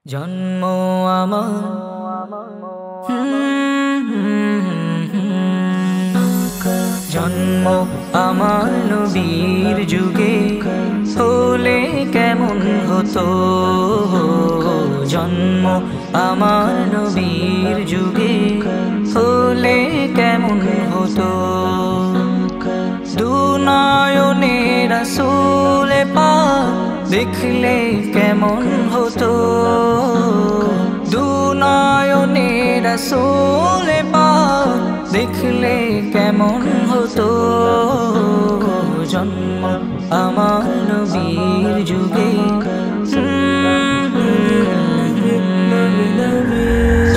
জন্ম আমার জন্ম আমার নবীর যুগে হলে কেমন হতো। জন্ম আমার নবীর যুগে হলে কেমন হতো। দুনয়নে রাসূল পাক দেখলে কেমন হতো। দুনয়নে রাসূল পাক দেখলে কেমন হতো। জন্ম আমার নবীর যুগে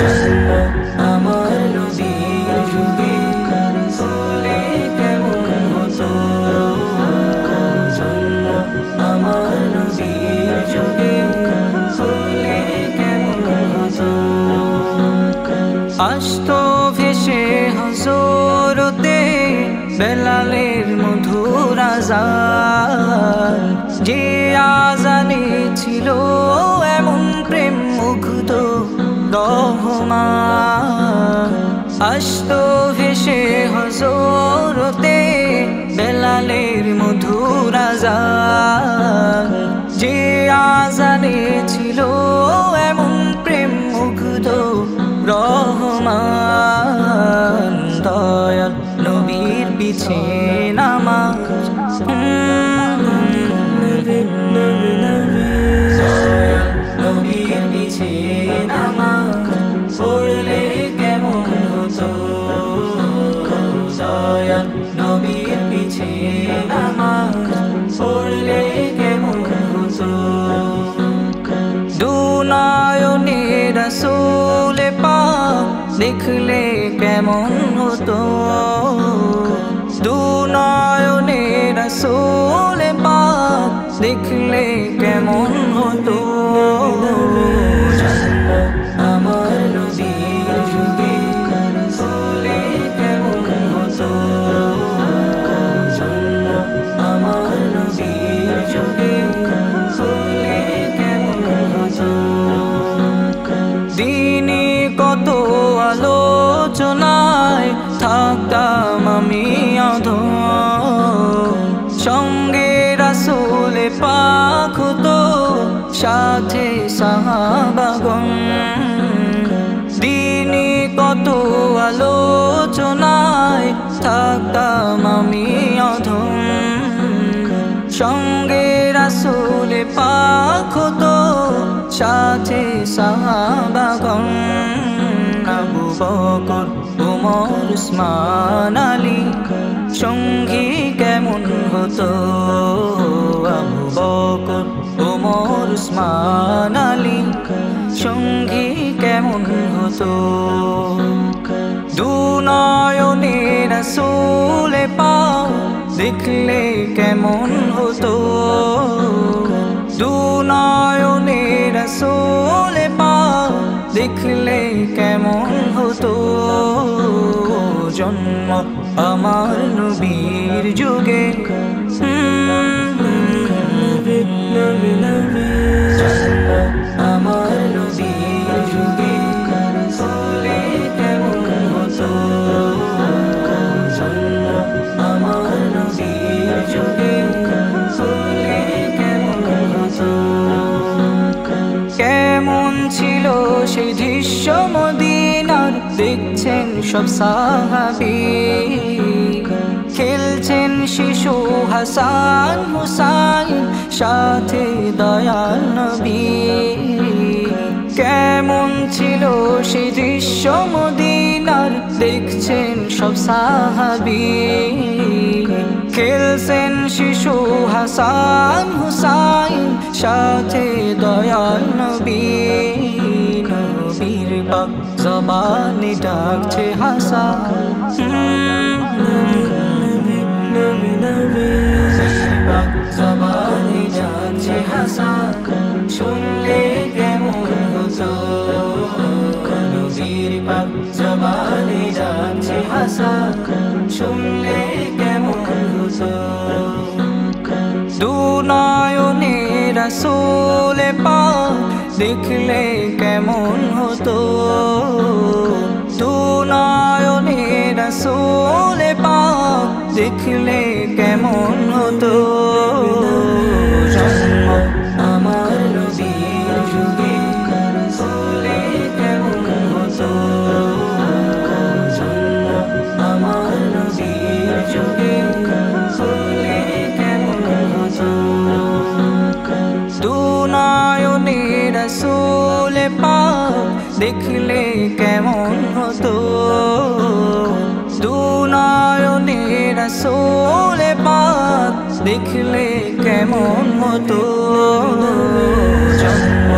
জন্ম আমার নবীর যুগে হলে কেমন হতো। জন্ম আমার নবীর যুগে হলে কেমন হতো। আসতো ভেসে হযরতে বেলালের মধুর আযান, যে আযানে ছিল এমন প্রেম মুগ্ধ রহমান। আসতো ভেসে হযরতে বেলালের মধুর আযান, যে আযানে ছিল এমন প্রেম মুগ্ধ রহমান। দয়াল নবীর পিছে নামাজ দয়াল নবীর পিছে নামাজ পড়লে কেমন হতো। দয়াল নবীর পিছে নামাজ পড়লে কেমন হতো। দুনয়নে রাসূল পাক দেখলে কেমন হতো। দুনয়নে রাসূল পাক দেখলে কেমন হতো। জন্ম আমার নবীর যুগে হলে কেমন হতো। জন্ম আমার নবীর যুগে হলে কেমন হতো। দিনে কত আলোচনায় থাকতাম আমি অধম, সঙ্গে রাসূল পাক হতো সাথে সাহাবাগণ। দিনে কত আলোচনায় থাকতাম আমি অধম, সঙ্গে রাসূল পাক হতো সাথে সাহাবাগণ। আবু বকর ওমর উসমান আলী সঙ্গী কেমন হতো। আবু বকর ওমর উসমান আলী সঙ্গী কেমন হতো। দুনয়নে রাসূল পাক দেখলে কেমন হতো। দুনয়নে রাসূল পাক দেখলে কেমন হতো। জন্ম আমার নবীর যুগে জন্ম আমার নবীর যুগে হলে কেমন হতো। জন্ম আমার নবীর যুগে হলে কেমন হতো। কেমন ছিল সেই দৃশ্য মদিনার, দেখছেন সব সাহাবী, খেলছেন শিশু হাসান হুসাইন সাথে দয়াল নবী। কেমন ছিল সেই দৃশ্য মদিনার, দেখছেন সব সাহাবী, খেলছেন শিশু হাসান হুসাইন সাথে দয়াল নবী। নবীর পাক জবানে ডাকছে হাসান, পাক জবানে ডাকছে হাসান, শুনলে কেমন হতো। নবীর পাক জবানে ডাকছে হাসান, শুনলে কেমন হতো। দুনয়নে রাসূল পাক দেখলে কেমন হতো দু নয়নে রাসূল পাক দেখলে কেমন হতো জন্ম আমার নবীর যুগে রাসূলে কেমন হতো জন্ম আমার নবীর যুগে রাসূলে কেমন হতো দু নয়নে রাসূল পাক দেখলে কেমন হতো দু নয়নে রাসূল পাক দেখলে কেমন হতো জন্ম